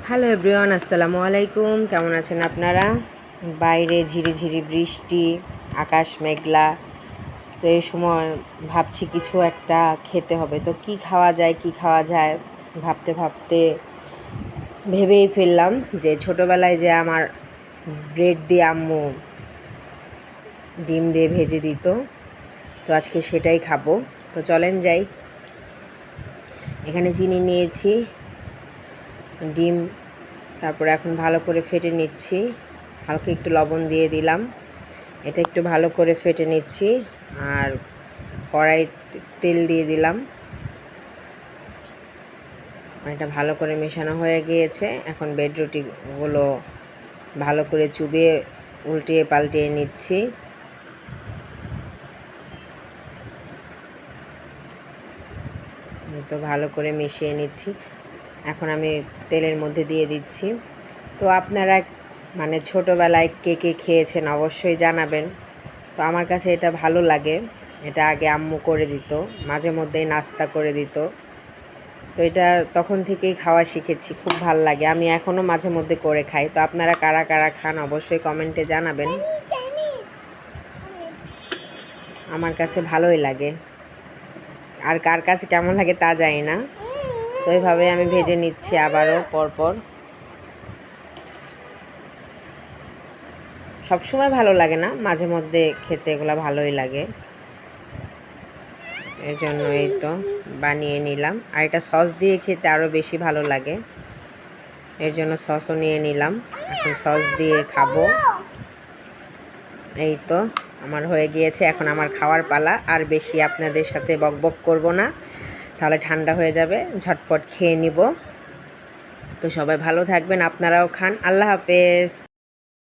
Hello everyone, আসসালামু আলাইকুম। কেমন আছেন আপনারা? বাইরে ঝিরিঝিরি বৃষ্টি, আকাশ মেঘলা। তো এই সময় ভাবছি কিছু একটা খেতে হবে। তো কি খাওয়া যায় ভাবতে ভাবতে ভেবেই ফেললাম যে ছোটোবেলায় যে আমার ব্রেড দিয়ে আম্মু ডিম দিয়ে ভেজে দিত, তো আজকে সেটাই খাবো। তো চলেন যাই। এখানে চিনি নিয়েছি, ডিম, তারপরে এখন ভালো করে ফেটে নিচ্ছি। হালকা একটু লবণ দিয়ে দিলাম। এটা একটু ভালো করে ফেটে নিচ্ছি। আর কড়াই তেল দিয়ে দিলাম। এটা ভালো করে মেশানো হয়ে গিয়েছে। এখন ব্রেড রুটিগুলো ভালো করে চুবিয়ে উল্টিয়ে পাল্টিয়ে নিচ্ছি। তো ভালো করে মিশিয়ে নিচ্ছি। এখন আমি তেলের মধ্যে দিয়ে দিচ্ছি। তো আপনারা ছোটোবেলায় কে কে খেয়েছেন অবশ্যই জানাবেন। তো আমার কাছে এটা ভালো লাগে। এটা আগে আম্মু করে দিত, মাঝে মধ্যেই নাস্তা করে দিত। তো এটা তখন থেকেই খাওয়া শিখেছি, খুব ভাল লাগে। আমি এখনও মাঝে মধ্যে করে খাই। তো আপনারা কারা কারা খান অবশ্যই কমেন্টে জানাবেন। আমার কাছে ভালোই লাগে, আর কার কাছে কেমন লাগে তা জানি না। তো এইভাবে আমি ভেজে নিচ্ছি আবারও পরপর। সবসময় ভালো লাগে না, মাঝে মধ্যে খেতে এগুলো ভালোই লাগে। এর জন্য এই তো বানিয়ে নিলাম। আর এটা সস দিয়ে খেতে আরও বেশি ভালো লাগে, এর জন্য সসও নিয়ে নিলাম। এখন সস দিয়ে খাবো। এই তো আমার হয়ে গিয়েছে। এখন আমার খাওয়ার পালা। আর বেশি আপনাদের সাথে বকবক করব না, তাহলে ঠান্ডা হয়ে যাবে। ঝটপট খেয়ে নিব। তো সবাই ভালো থাকবেন, আপনারাও খান। আল্লাহ হাফেজ।